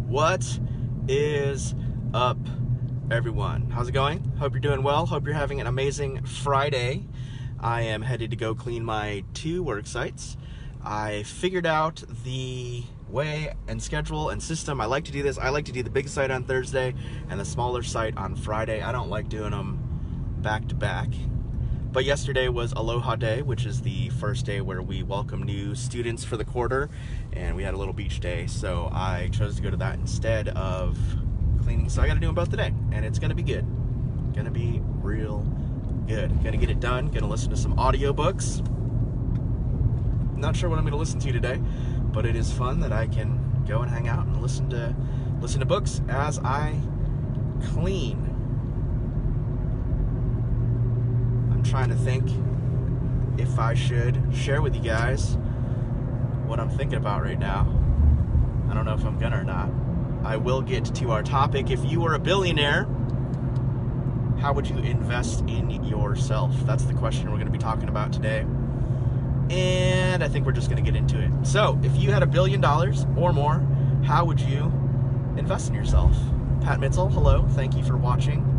What is up, everyone? How's it going? Hope you're doing well. Hope you're having an amazing Friday. I am headed to go clean my 2 work sites. I figured out the way and schedule and system. I like to do this. I like to do the big site on Thursday and the smaller site on Friday. I don't like doing them back to back. But yesterday was Aloha Day, which is the first day where we welcome new students for the quarter, and we had a little beach day, so I chose to go to that instead of cleaning. So I got to do them both today, and it's going to be good. Going to be real good. Going to get it done. Going to listen to some audiobooks. Not sure what I'm going to listen to today, but it is fun that I can go and hang out and listen to books as I clean. Trying to think if I should share with you guys what I'm thinking about right now. I don't know if I'm gonna or not. I will get to our topic. If you were a billionaire, how would you invest in yourself? That's the question we're gonna be talking about today. And I think we're just gonna get into it. So, if you had $1 billion or more, how would you invest in yourself? Pat Mitzel, hello. Thank you for watching.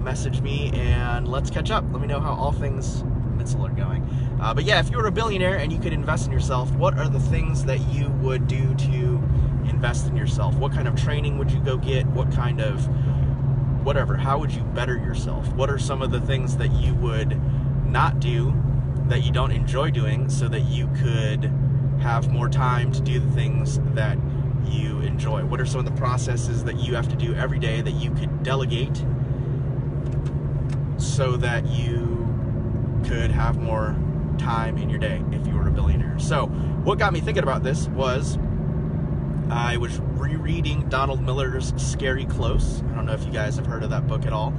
Message me and let's catch up. Let me know how all things Mitzel are going. But yeah, if you were a billionaire and you could invest in yourself, what are the things that you would do to invest in yourself? What kind of training would you go get? What kind of whatever? How would you better yourself? What are some of the things that you would not do that you don't enjoy doing so that you could have more time to do the things that you enjoy? What are some of the processes that you have to do every day that you could delegate so that you could have more time in your day if you were a billionaire? So what got me thinking about this was I was rereading Donald Miller's Scary Close. I don't know if you guys have heard of that book at all,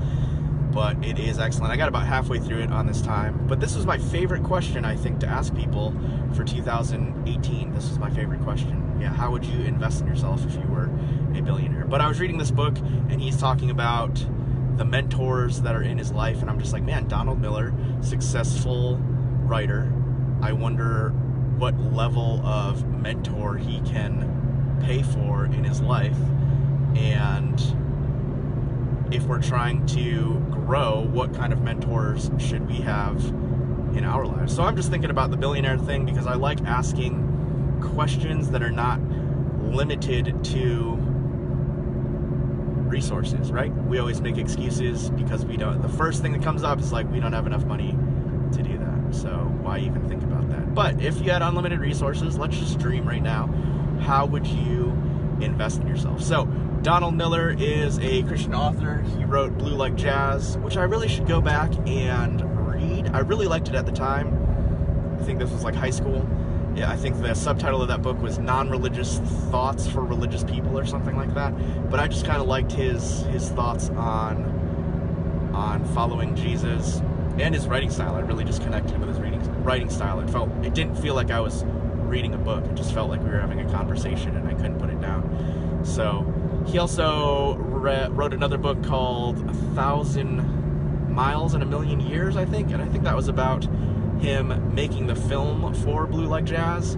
but it is excellent. I got about halfway through it on this time, but this was my favorite question, I think, to ask people for 2018. This was my favorite question. Yeah, how would you invest in yourself if you were a billionaire? But I was reading this book and he's talking about the mentors that are in his life, and I'm just like, man, Donald Miller, successful writer, I wonder what level of mentor he can pay for in his life, and if we're trying to grow, what kind of mentors should we have in our lives? So I'm just thinking about the billionaire thing because I like asking questions that are not limited to resources, right? We always make excuses because we don't. The first thing that comes up is like, we don't have enough money to do that. So why even think about that? But if you had unlimited resources, let's just dream right now. How would you invest in yourself? So Donald Miller is a Christian author. He wrote Blue Like Jazz, which I really should go back and read. I really liked it at the time. I think this was like high school. Yeah, I think the subtitle of that book was Non-Religious Thoughts for Religious People or something like that. But I just kind of liked his thoughts on following Jesus and his writing style. I really just connected with his writing style. It didn't feel like I was reading a book. It just felt like we were having a conversation and I couldn't put it down. So he also wrote another book called 1,000 Miles in a Million Years, I think. And I think that was about him making the film for Blue Like Jazz,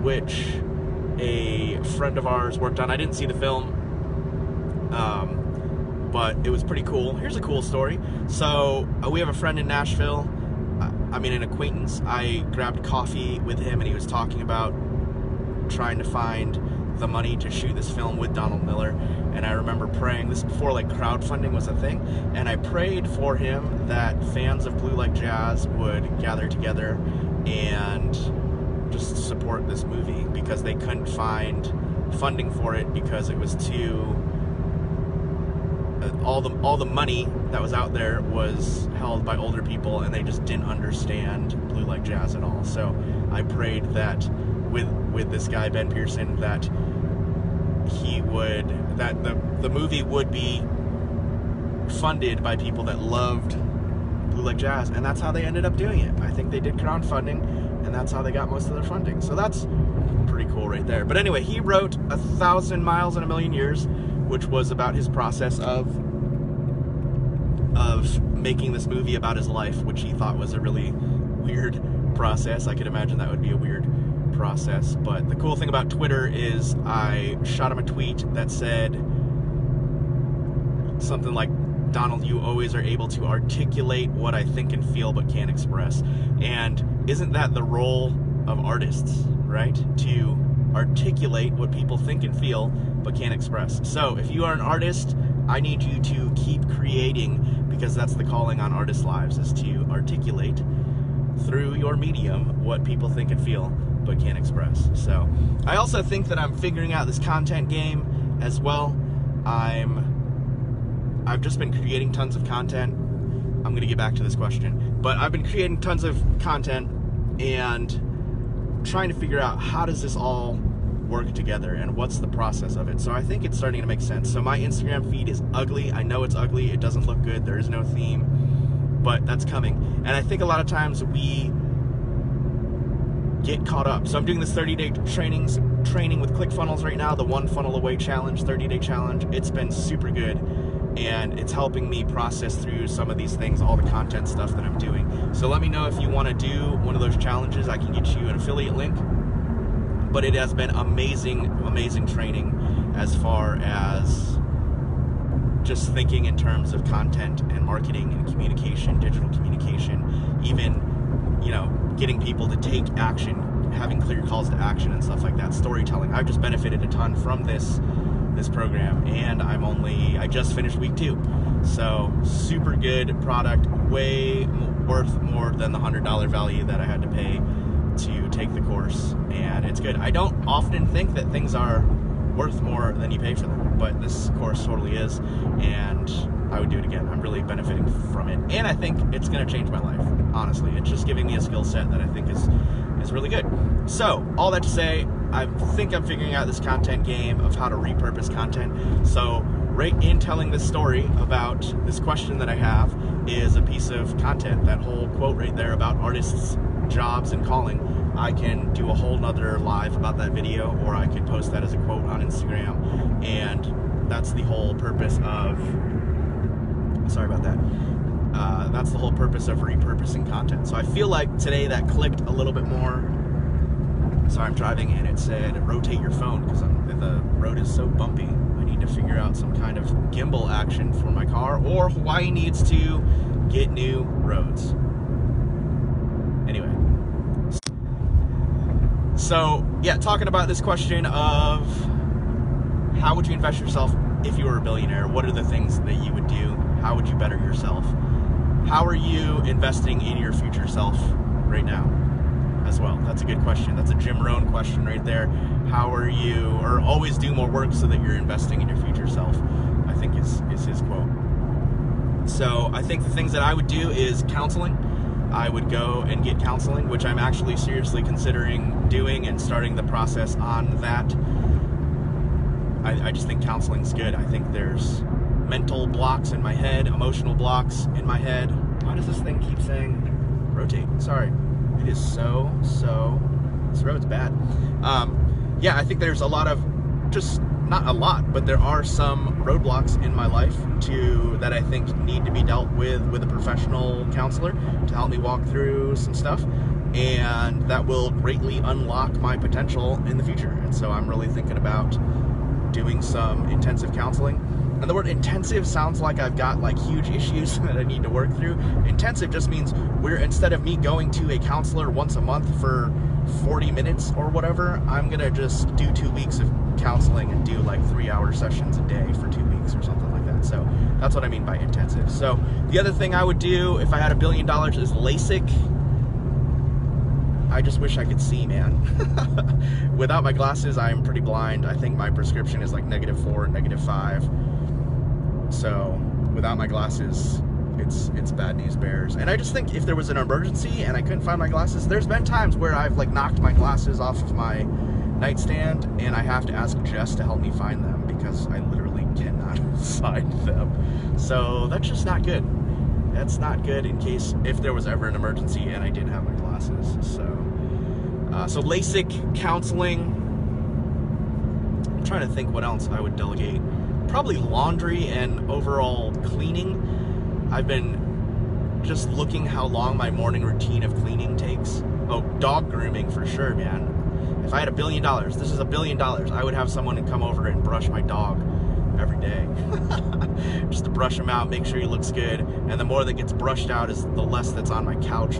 which a friend of ours worked on. I didn't see the film, but it was pretty cool. Here's a cool story. So we have a friend in Nashville, an acquaintance. I grabbed coffee with him and he was talking about trying to find the money to shoot this film with Donald Miller. And I remember praying, this is before like crowdfunding was a thing, and I prayed for him that fans of Blue Like Jazz would gather together and just support this movie because they couldn't find funding for it because it was too all the money that was out there was held by older people and they just didn't understand Blue Like Jazz at all. So I prayed that with this guy Ben Pearson that the movie would be funded by people that loved Blue Like Jazz, and that's how they ended up doing it. I think they did crowdfunding, and that's how they got most of their funding. So that's pretty cool right there. But anyway, he wrote 1,000 Miles in a Million Years, which was about his process of making this movie about his life, which he thought was a really weird process. I could imagine that would be a weird process. But the cool thing about Twitter is I shot him a tweet that said something like, Donald, you always are able to articulate what I think and feel but can't express. And isn't that the role of artists, right? To articulate what people think and feel but can't express. So if you are an artist, I need you to keep creating, because that's the calling on artists' lives, is to articulate through your medium what people think and feel but can't express. So I also think that I'm figuring out this content game as well. I've just been creating tons of content. I'm going to get back to this question, but I've been creating tons of content and trying to figure out how does this all work together and what's the process of it. So I think it's starting to make sense. So my Instagram feed is ugly. I know it's ugly. It doesn't look good. There is no theme, but that's coming. And I think a lot of times we get caught up. So I'm doing this 30-day training with ClickFunnels right now, the One Funnel Away Challenge, 30-day challenge. It's been super good. And it's helping me process through some of these things, all the content stuff that I'm doing. So let me know if you want to do one of those challenges. I can get you an affiliate link. But it has been amazing, amazing training as far as just thinking in terms of content and marketing and communication, digital communication, even, you know, getting people to take action, having clear calls to action and stuff like that, storytelling. I've just benefited a ton from this program, and I just finished week 2. So super good product, way worth more than the $100 value that I had to pay to take the course, and it's good. I don't often think that things are worth more than you pay for them, but this course totally is, and I would do it again. I'm really benefiting from it, and I think it's going to change my life, honestly. It's just giving me a skill set that I think is really good. So all that to say, I think I'm figuring out this content game of how to repurpose content. So right in telling this story about this question that I have is a piece of content. That whole quote right there about artists' jobs and calling, I can do a whole nother live about that video, or I could post that as a quote on Instagram. And that's the whole purpose of, sorry about that. That's the whole purpose of repurposing content. So I feel like today that clicked a little bit more. Sorry, I'm driving and it said rotate your phone because the road is so bumpy. I need to figure out some kind of gimbal action for my car, or Hawaii needs to get new roads. Anyway. So yeah, talking about this question of how would you invest yourself if you were a billionaire? What are the things that you would do? How would you better yourself? How are you investing in your future self right now as well? That's a good question. That's a Jim Rohn question right there. How are you, or always do more work so that you're investing in your future self, I think is his quote. So I think the things that I would do is counseling. I would go and get counseling, which I'm actually seriously considering doing and starting the process on that. I just think counseling's good. I think there's mental blocks in my head, emotional blocks in my head. Why does this thing keep saying rotate? Sorry. It is so, this road's bad. Yeah, I think there's a lot of, just not a lot, but there are some roadblocks in my life that I think need to be dealt with a professional counselor to help me walk through some stuff, and that will greatly unlock my potential in the future. And so I'm really thinking about doing some intensive counseling. And the word intensive sounds like I've got like huge issues that I need to work through. Intensive just means instead of me going to a counselor once a month for 40 minutes or whatever, I'm gonna just do 2 weeks of counseling and do like 3-hour sessions a day for 2 weeks or something like that. So that's what I mean by intensive. So the other thing I would do if I had $1 billion is LASIK. I just wish I could see, man. Without my glasses, I am pretty blind. I think my prescription is like -4, -5. So without my glasses, it's bad news bears. And I just think if there was an emergency and I couldn't find my glasses, there's been times where I've like knocked my glasses off of my nightstand and I have to ask Jess to help me find them because I literally cannot find them. So that's just not good. That's not good in case if there was ever an emergency and I didn't have my glasses. So LASIK, counseling. I'm trying to think what else I would delegate. Probably laundry and overall cleaning. I've been just looking how long my morning routine of cleaning takes. Oh, dog grooming for sure, man. If I had $1 billion, this is $1 billion, I would have someone come over and brush my dog every day. Just to brush him out, make sure he looks good. And the more that gets brushed out is the less that's on my couch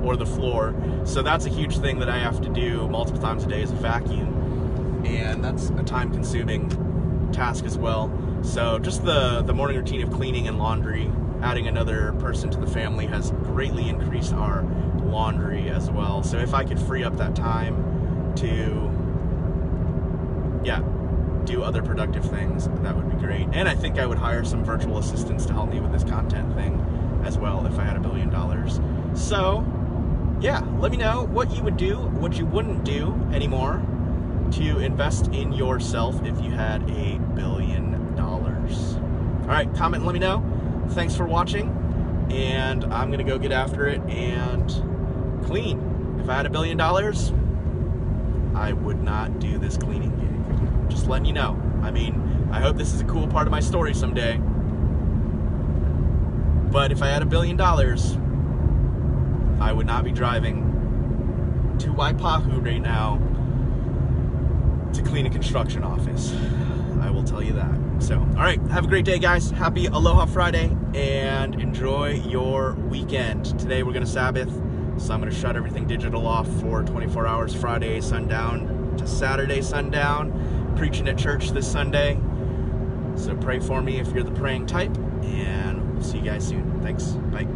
or the floor. So that's a huge thing that I have to do multiple times a day, is a vacuum. And that's a time-consuming task as well. So just the morning routine of cleaning and laundry, adding another person to the family has greatly increased our laundry as well. So if I could free up that time to, do other productive things, that would be great. And I think I would hire some virtual assistants to help me with this content thing as well if I had $1 billion. So, yeah, let me know what you would do, what you wouldn't do anymore to invest in yourself if you had $1 billion. All right, comment and let me know. Thanks for watching, and I'm gonna go get after it and clean. If I had $1 billion, I would not do this cleaning gig. Just letting you know. I mean, I hope this is a cool part of my story someday. But if I had $1 billion, I would not be driving to Waipahu right now to clean a construction office. I will tell you that. So, all right, have a great day, guys. Happy Aloha Friday, and enjoy your weekend. Today we're gonna Sabbath, so I'm gonna shut everything digital off for 24 hours, Friday sundown to Saturday sundown. Preaching at church this Sunday, so pray for me if you're the praying type, and we'll see you guys soon. Thanks. Bye.